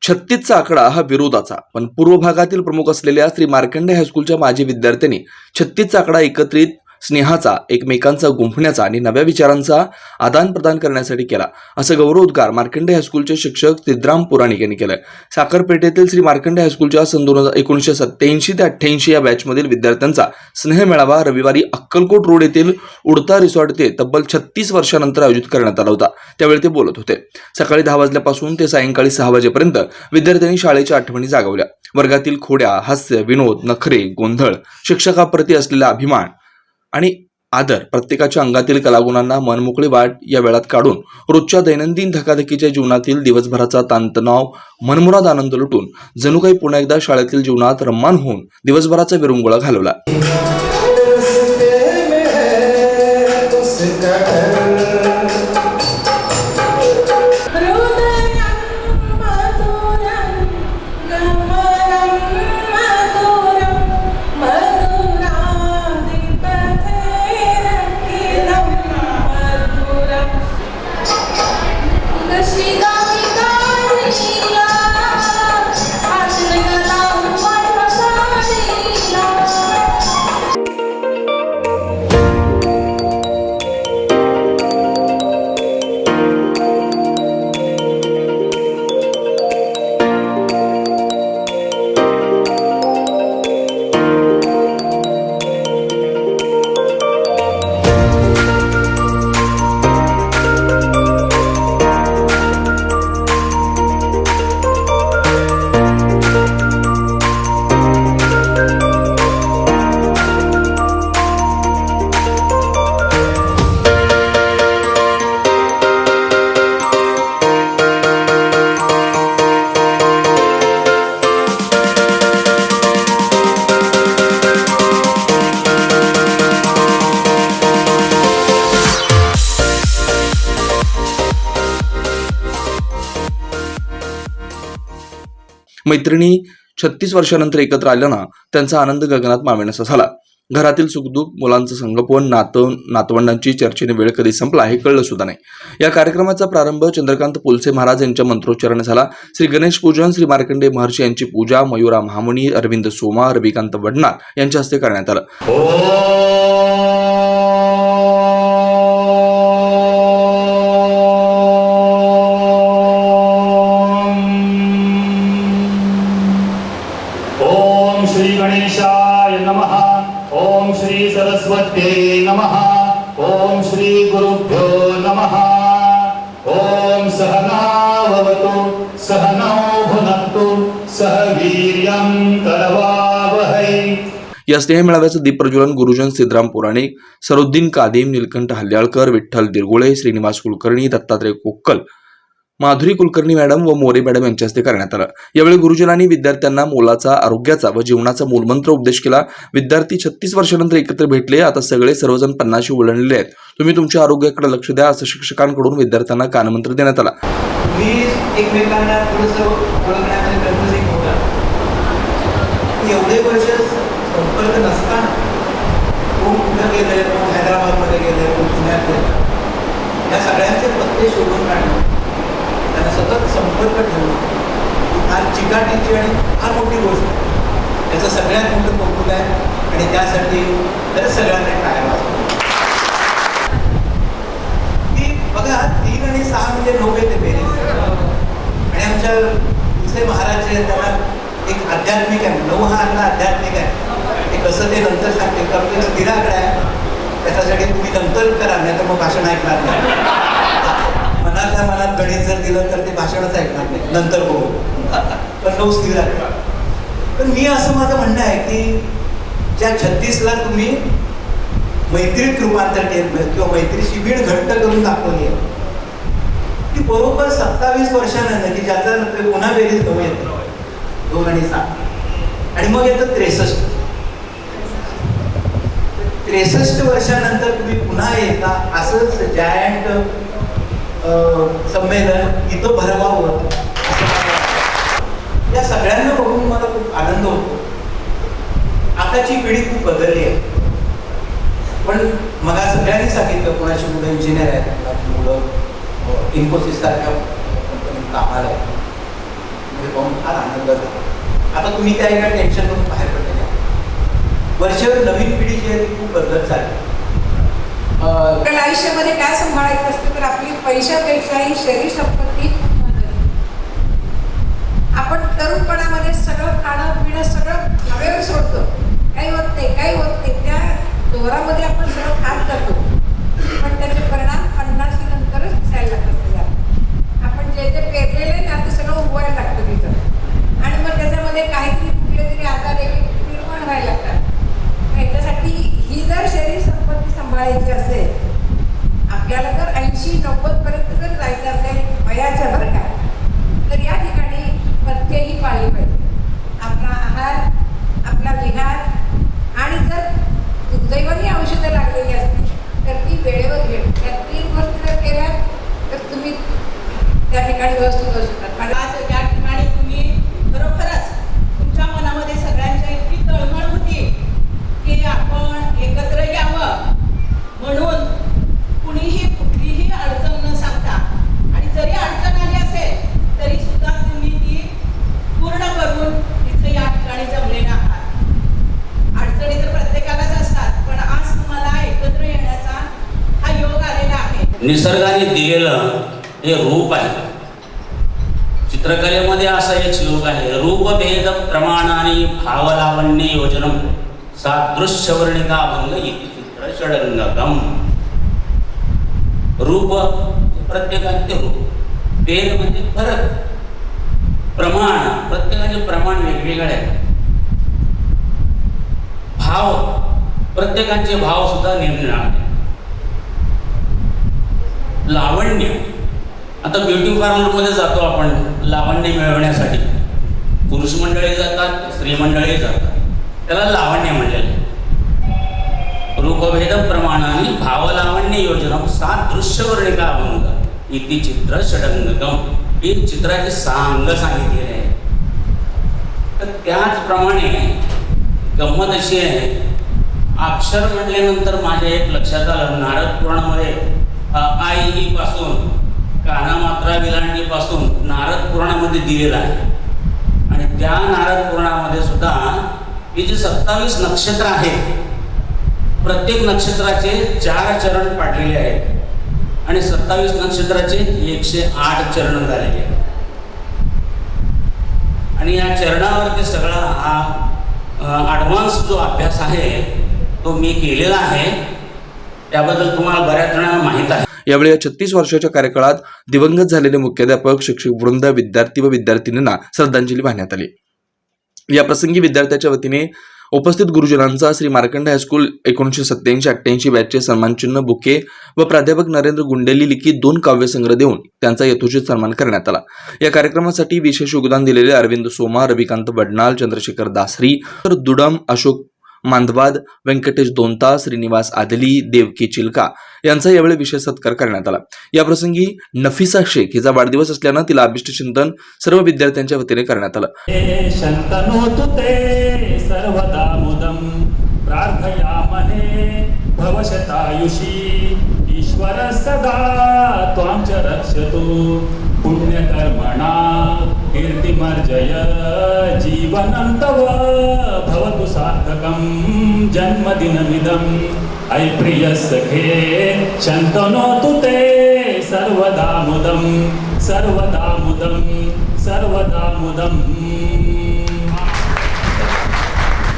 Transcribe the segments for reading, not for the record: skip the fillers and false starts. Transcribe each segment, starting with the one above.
36चा आकडा हा विरोधाचा, पण पूर्व भागातील प्रमुख असलेल्या श्री मार्कंडे हायस्कूलच्या माजी विद्यार्थ्यांनी 36चा आकडा एकत्रित स्नेहाचा, एकमेकांचा गुंफण्याचा आणि नव्या विचारांचा आदान प्रदान करण्यासाठी केला, असं गौरवोद्गार मार्कंडे हायस्कूलचे शिक्षक सिद्धराम पुराणिक यांनी केलं. साखरपेठेतील श्री मार्कंडे हायस्कूलच्या सन 1987 ते 88 या बॅचमधील विद्यार्थ्यांचा स्नेह मेळावा रविवारी अक्कलकोट रोड येथील उडता रिसॉर्ट येथे तब्बल 36 वर्षानंतर आयोजित करण्यात आला होता. त्यावेळी ते बोलत होते. सकाळी 10 वाजल्यापासून ते सायंकाळी 6 वाजेपर्यंत विद्यार्थ्यांनी शाळेच्या आठवणी जागवल्या. वर्गातील खोड्या, हास्य, विनोद, नखरे, गोंधळ, शिक्षकाप्रती असलेला अभिमान आणि आदर, प्रत्येकाच्या अंगातील कलागुणांना मनमोकळी वाट या वेळात काढून रोजच्या दैनंदिन धकाधकीच्या जीवनातील दिवसभराचा ताणतणाव मनमुराद आनंद लुटून जणू काही पुन्हा एकदा शाळेतील जीवनात रम्मान होऊन दिवसभराचा विरंगुळा घालवला. मैत्रिणी 36 वर्षानंतर एकत्र आल्यानं त्यांचा आनंद गगनात मावेनासा झाला. घरातील सुखदुःख, मुलांचं संगोपन, नातवंडांची चर्चेने वेळ कधी संपला हे कळलं सुद्धा नाही. या कार्यक्रमाचा प्रारंभ चंद्रकांत पुलसे महाराज यांच्या मंत्रोच्चाराने झाला. श्री गणेश पूजन, श्री मार्कंडे महर्षी यांची पूजा मयुरा महामुनी, अरविंद सोमा, रविकांत वडनार यांच्या हस्ते करण्यात आलं. ओम श्री गणेशाय नमः. ओम श्री सरस्वत्यै नमः. ओम श्री गुरुभ्यो नमः. ओम सहनाववतु सहनौ भुनक्तु सह वीर्यं करवावहै. या स्नेह मेळाव्याचं दीप प्रज्वलन गुरुजन सिद्धराम पुराणिक, सरुद्दीन कादीम, नीलकंठ हल्याळकर, विठ्ठल दिरगुळे, श्रीनिवास कुलकर्णी, दत्तात्रय कोक्कल, माधुरी कुलकर्णी मॅडम व मोरे मॅडम यांच्या हस्ते करण्यात आलं. यावेळी गुरुजनांनी विद्यार्थ्यांना मोलाचा, आरोग्याचा व जीवनाचा मूलमंत्र उपदेश केला. विद्यार्थी 36 वर्षानंतर एकत्र भेटले. आता सर्वजण 50शी ओलांडलेले आहेत. तुम्ही तुमच्या आरोग्याकडे लक्ष द्या, असं शिक्षकांकडून विद्यार्थ्यांना कानमंत्र देण्यात आला. एकमेकांना थोडंसं ओळखण्याचा प्रयत्न होता. एवढे वर्ष संपर्क नसताना कोण कुठं गेले, कोण हैदराबादमध्ये गेले, कोण पुण्यात गेले, या सगळ्यांचे पत्ते शोधून काढणे, त्यांना सतत संपर्क ठेवणं फार चिकाटीची आणि फार मोठी गोष्ट आहे. त्याचं सगळ्यात मोठं कौतुक आहे आणि त्यासाठी तर सगळ्यांना काय वाटतं की बघा 3 आणि 6 म्हणजे 9 येते बेरीज. आणि आमच्या दुसरे महाराज जे त्यांना एक आध्यात्मिक आहे, 9 हा अंक आध्यात्मिक आहे. ते कसं ते नंतर सांगते, तर स्थिर आकडा आहे, त्याच्यासाठी तुम्ही नंतर करा, नाही तर मग भाषण ऐकणार नाही. मनातल्या मनात गणित जर दिलं तर ते भाषणच ऐकणार नाही, नंतर बघू. पण 9 स्थिर आकडा. पण मी असं माझं म्हणणं आहे की ज्या 36ला तुम्ही मैत्रीत रूपांतर केलं किंवा मैत्रीची वीण घट्ट करून दाखवली आहे, ती बरोबर 27 वर्षानंतर की ज्याचा पुन्हा बेरीज 9 येते, 2 आणि 7 आणि मग येतं 63 वर्षानंतर तुम्ही पुन्हा येता. असंच जायंट संमेलन इथं भरवावं या सगळ्यांना बघून मला खूप आनंद होतो. आताची पिढी खूप बदलली आहे, पण मला सगळ्यांनी सांगितलं, कोणाची मुलं इंजिनियर आहेत, कोणाची मुलं इन्फोसिस सारख्या कंपनीत कामाला आहेत, हे पाहून फार आनंद झाला. आता तुम्ही त्या एका टेन्शनमधून बाहेर पडलेल्या वर्षभर नवीन पिढी जी आहे ती खूप बदलत चालली. आपल्याला आयुष्यामध्ये काय सांभाळायचं असतं तर आपली पैशापेक्षाही शरीर संपत्ती खूप महत्त्वाची. आपण तरुणपणामध्ये सगळं खाणं पिणं सगळं हवेवर सोडतो, काही होत नाही. त्या जोरामध्ये आपण सगळं खात जातो, पण त्याचे परिणाम 50 नंतरच दिसायला लागतात. आपण जे पेरलेलं ना ते सगळं उगवायला लागतं तिथं, आणि मग त्याच्यामध्ये काहीतरी कुठले तरी आजार निर्माण व्हायला लागतात. याच्यासाठी ही जर शरीर संपत्ती सांभाळायची असेल, आपल्याला जर 80-90 पर्यंत जर जायचं असेल वयाच्या बरं का, तर या ठिकाणी पथ्यही पाळली पाहिजे. आपला आहार, आपला विहार, आणि जर दुर्दैवाने औषधं लागलेली असतील तर ती वेळेवर घेणं, त्या 3 गोष्टी जर केल्या तर तुम्ही त्या ठिकाणी व्यवस्थित असू शकता. आज या ठिकाणी तुम्ही खरोखरच तुमच्या मनामध्ये सगळ्यांच्या इतकी तळमळ होती की आपण एकत्र यावं, म्हणून कुणीही कुठलीही अडचण न सांगता, आणि जरी अडचण आली असेल तरी सुद्धा तुम्ही ती पूर्ण करून इथे या ठिकाणी जमलेला आहात. अडचणी तर प्रत्येकालाच असतात, पण आज तुम्हाला एकत्र येण्याचा हा योग आलेला आहे. निसर्गाने दिलेलं हे रूप आहे. चित्रकलेमध्ये असा एक श्लोक आहे, रूपभेद प्रमाणाने भावलावण्य योजनम सादृश्य वर्णिका भंग इति चित्र षडंगम. रूप प्रत्येकाचे रूप, भेद म्हणजे फरक, प्रमाण प्रत्येकाचे प्रमाण वेगवेगळे आहे, भाव प्रत्येकाचे भाव सुद्धा निरनिराळे. लावण्य, आता ब्युटी पार्लरमध्ये जातो आपण लावण्य मिळवण्यासाठी, पुरुष मंडळी जातात, स्त्री मंडळी जातात, त्याला लावण्य म्हणलेलं आहे. रूपभेद प्रमाणाने भावलावण्य योजना सादृश्य वर्णिका अभंग इति चित्र षडंगम. ही चित्राचे 6 अंग सांगितलेले आहे. तर त्याचप्रमाणे गंमत अशी आहे, अक्षर म्हटल्यानंतर माझ्या एक लक्षात आलं, नारद पुराणामध्ये आई ही पासून काना मात्रा विलांडी पासून नारद पुराणामध्ये दिलेला आहे. आणि त्या नारद पुराणामध्ये सुद्धा ही जी 27 नक्षत्र आहेत, प्रत्येक नक्षत्राचे 4 चरण पाडलेले आहेत, आणि 27 नक्षत्राचे 108 चरण झालेले आहेत. आणि या चरणावरती सगळा हा ॲडव्हान्स जो अभ्यास आहे तो मी केलेला आहे. त्याबद्दल तुम्हाला बऱ्याच जणांना माहीत आहे. यावेळी या 36 वर्षाच्या कार्यकाळात दिवंगत झालेले मुख्याध्यापक, शिक्षक वृंद, विद्यार्थी व विद्यार्थिनींना श्रद्धांजली वाहण्यात आली. या प्रसंगी विद्यार्थ्याच्या वतीने उपस्थित गुरुजनांचा श्री मार्कंड हायस्कूल 1987-88 बॅचचे सन्मानचिन्ह, बुके व प्राध्यापक नरेंद्र गुंडेली लिखित 2 काव्यसंग्रह देऊन त्यांचा यथोचित सन्मान करण्यात आला. या कार्यक्रमासाठी विशेष योगदान दिलेले अरविंद सोमा, रविकांत बडनाल, चंद्रशेखर दासरी, दुडम, अशोक मांधवाद, व्यंकटेश दोंता, श्रीनिवास आदली, देवकी चिलका यांचा यावेळी विशेष सत्कार करण्यात आला. या प्रसंगी नफिसा शेख हिचा वाढदिवस असल्यानं तिला अभिष्ट चिंतन सर्व विद्यार्थ्यांच्या वतीने करण्यात आलं. शंतनोतु ते सर्वदा मुदं प्रार्थयामहे भवशतायुषी ईश्वर सदा त्वां च रक्षतु पुण्यकर्मणा कीर्तिमर्जय जीवनं तव भवतु सार्थकं जन्मदिनमिदं ऐ प्रिय सखे शंतनोतु ते सर्वदा मुदं सर्वदा मुदं सर्वदा मुदं.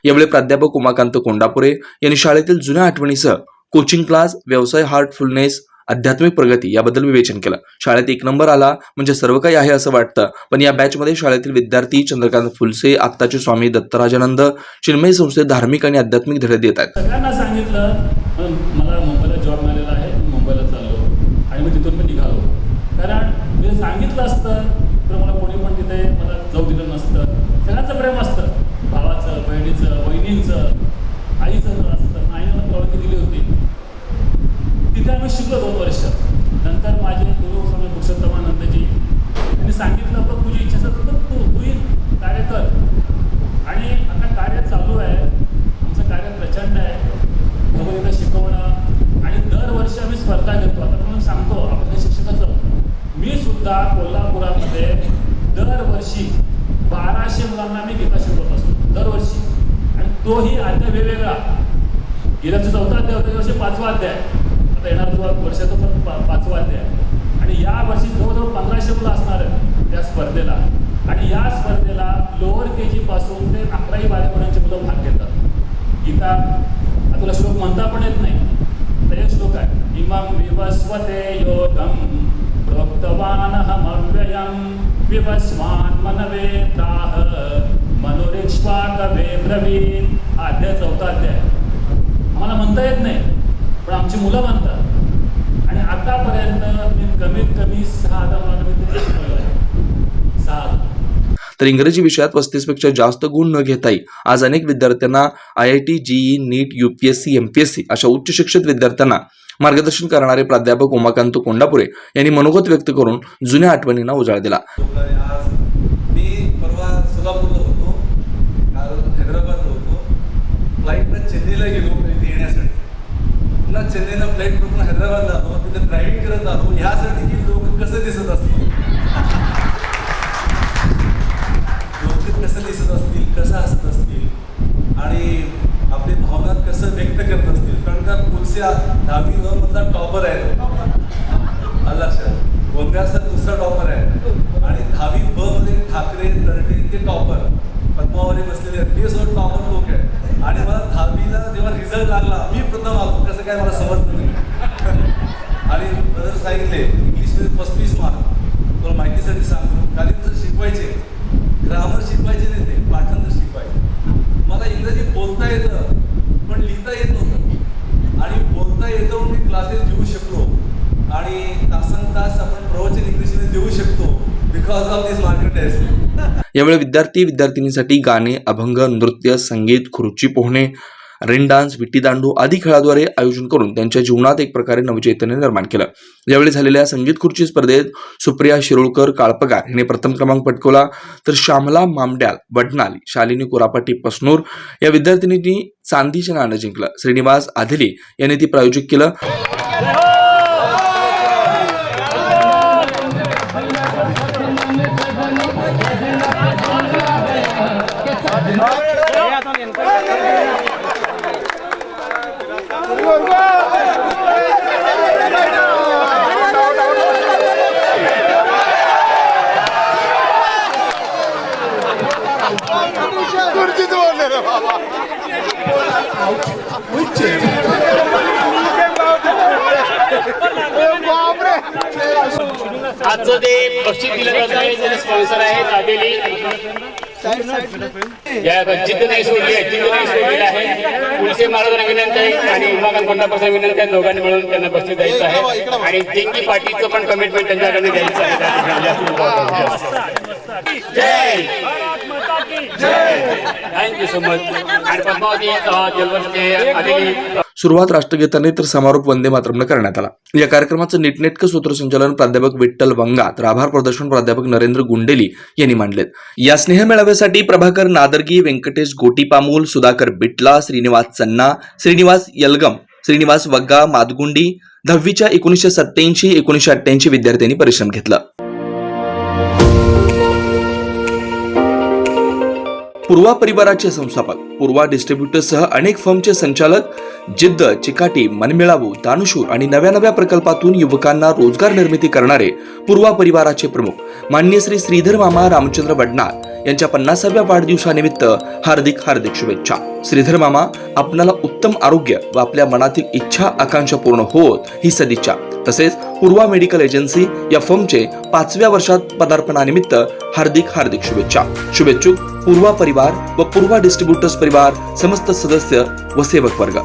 यावेळी प्राध्यापक उमाकांत कोंडापुरे यांनी शाळेतील जुन्या आठवणीसह कोचिंग क्लास, व्यवसाय, हार्टफुलनेस, आध्यात्मिक प्रगती याबद्दल विवेचन केलं. शाळेत 1 नंबर आला म्हणजे सर्व काही आहे असं वाटतं, पण या बॅचमध्ये शाळेतील विद्यार्थी चंद्रकांत फुलसे, आत्ताचे स्वामी दत्तराजानंद चिन्मय संस्थेत धार्मिक आणि आध्यात्मिक धडे देत आहेत. सगळ्यांना सांगितलं मला मुंबईला जॉब मिळालेला आहे, मुंबईला चाललो आणि मी तिथून मी निघालो. कारण मी सांगितलं असतं तर मला कोणी पण तिथे मला जाऊ दिलं नसतं. सगळ्यांचं प्रेम असतं, भावाचं, बहिणीचं, वहिनींचं, आईचं असतं. आईने मला प्रवृत्ती दिली होती. तिथे आम्ही शिकलो 2 वर्ष. नंतर माझे गुरु स्वामी पुरुषोत्तमानंदजी यांनी सांगितलं बघ तुझी इच्छा असेल तर तू कार्य कर. आणि आता कार्य चालू आहे, आमचं कार्य प्रचंड आहे. भगवद्गीता शिकवणं आणि दरवर्षी आम्ही स्पर्धा घेतो. आता म्हणून सांगतो आपण हे शिक्षकाचं, मी सुद्धा कोल्हापुरामध्ये दरवर्षी 1200 मुलांना मी गीता शिकवत असतो दरवर्षी, आणि तोही अध्याय वेगवेगळा. गेल्याचं 4था अध्याय होता, यावर्षी 5वा अध्याय, आता येणारं वर्षाचं पण 5वा अध्याय. आणि या वर्षी जवळजवळ 1500 मुलं असणार आहेत त्या स्पर्धेला. आणि या स्पर्धेला लोअर KG पासून ते 11वी 12वी मुलं भाग घेतात. गीता आता तुला श्लोक म्हणता पण येत नाही, तर एक श्लोक आहे, इमं विवस्वते योगम प्रोक्तवानहमव्ययं विवस्वान् मनवे प्राह मनोरिक्ष्वाकवे ब्रवीत्. हा अध्याय 4था अध्याय. आम्हाला म्हणता येत नाही, पण आमची मुलं म्हणतात. आणि आतापर्यंत मी कमीत कमी 6,000 मुलांना मी तिथे शिकवलं आहे. 6,000. तर इंग्रजी विषयात 35पेक्षा जास्त गुण न घेताही आज अनेक विद्यार्थ्यांना IIT, JEE, NEET, UPSC, MPSC अशा उच्च शिक्षित विद्यार्थ्यांना मार्गदर्शन करणारे प्राध्यापक उमाकांत कोंडापुरे यांनी मनोगत व्यक्त करून जुन्या आठवणींना उजाळा दिला. आज मी परवा सोलापूरला होतो, काल हैदराबादला होतो. फ्लाईटनं चेन्नईला गेलो इथे येण्यासाठी. पुन्हा चेन्नईला फ्लाईट करून हैदराबादला आलो, तिथे ड्रायव्हिंग करत आलो ह्यासाठी की लोक कसे दिसत असतील, कसं दिसत असतील, कसं हसत असतील आणि आपली भावना कसं व्यक्त करत असतील. कारण का पुढच्या 10वी व मधला टॉपर आहे, लक्षात गोंदियाचा दुसरा टॉपर आहे. आणि 10वी ब मध्ये ठाकरे तरटे ते टॉपर पद्मावती बसलेले आहेत, ते सगळं टॉपर लोक आहेत. आणि मला 10वीला जेव्हा रिझल्ट लागला मी प्रथम आलो, कसं काय मला समजलं नाही. आणि जर सांगितले इंग्लिशमध्ये 35 मार्क, तुला माहितीसाठी सांगतो, खाली तर शिकवायचे, ग्रामर शिकवायचे नाही, ते पाठांतर शिकवायचे. मला इंग्रजी बोलता येतं पण लिहिता येत नव्हतं, आणि बोलता येतं म्हणून मी क्लासेस घेऊ शकलो आणि तासन-तास आपण प्रवचन इंग्लिशीने देऊ शकतो because of this market test. यावेळी विद्यार्थी-विद्यार्थिनींसाठी गाणे, अभंग, नृत्य, संगीत, खुर्ची पोहणे, रेन डान्स, विट्टी दांडू आदी खेळाद्वारे आयोजन करून त्यांच्या जीवनात एक प्रकारे नवचैतन्य निर्माण केलं. यावेळी झालेल्या संगीत खुर्ची स्पर्धेत सुप्रिया शिरोळकर काळपगार हिने प्रथम क्रमांक पटकावला, तर श्यामला मामड्याल वडनाली, शालिनी कोरापाटी पसनूर या विद्यार्थिनींनी चांदीचे नाणं जिंकलं. श्रीनिवास आधेली यांनी ती प्रायोजित केलं. आजचं ते बक्षीस दिलं जात आहे, त्याचे स्पॉन्सर आहेत आदेली. या जिद्द नाही सोडली आहे, जिद्द नाही सोडलेली आहे. पुढचे महाराजांना विनंती आहे आणि उमाकांत कोंडापुरे विनंती आहे, दोघांनी मिळून त्यांना बक्षीस द्यायचं आहे. आणि जेंकी पाटीलचं पण कमिटमेंट त्यांच्याकडे द्यायचं आहे. Thank you so much. आणि पद्मावती जलवंतचे आदेली. सुरुवात राष्ट्रगीताने तर समारोप वंदे मातरमनं करण्यात आला. या कार्यक्रमाचं नीटनेटकं सूत्रसंचालन प्राध्यापक विठ्ठल वंगा तर आभार प्रदर्शन प्राध्यापक नरेंद्र गुंडेली यांनी मांडलेत. या स्नेह मेळाव्यासाठी प्रभाकर नादर्गी, व्यंकटेश गोटीपामूल, सुधाकर बिटला, श्रीनिवास चन्ना, श्रीनिवास यलगम, श्रीनिवास वग्गा, मादगुंडी 10वीच्या 1987, 1988 विद्यार्थ्यांनी परिश्रम घेतला. पूर्वा परिवाराचे संस्थापक, पूर्वा डिस्ट्रीब्युटर्ससह अनेक फर्मचे संचालक, जिद्द, चिकाटी, मनमिळावू, दानशूर आणि नव्या प्रकल्पातून युवकांना रोजगार निर्मिती करणारे पूर्वा परिवाराचे प्रमुख माननीय श्री श्रीधर मामा रामचंद्र वडनाळ यांच्या 50व्या वाढदिवसानिमित्त हार्दिक हार्दिक शुभेच्छा. श्रीधर मामा, आपणाला उत्तम आरोग्य व आपल्या मनातील इच्छा आकांक्षा पूर्ण होत ही सदिच्छा. तसेच पूर्वा मेडिकल एजन्सी या फर्मचे 5व्या वर्षात पदार्पणानिमित्त हार्दिक हार्दिक शुभेच्छा. शुभेच्छुक पूर्वा परिवार व पूर्वा डिस्ट्रीब्युटर्स परिवार, समस्त सदस्य व सेवक वर्ग.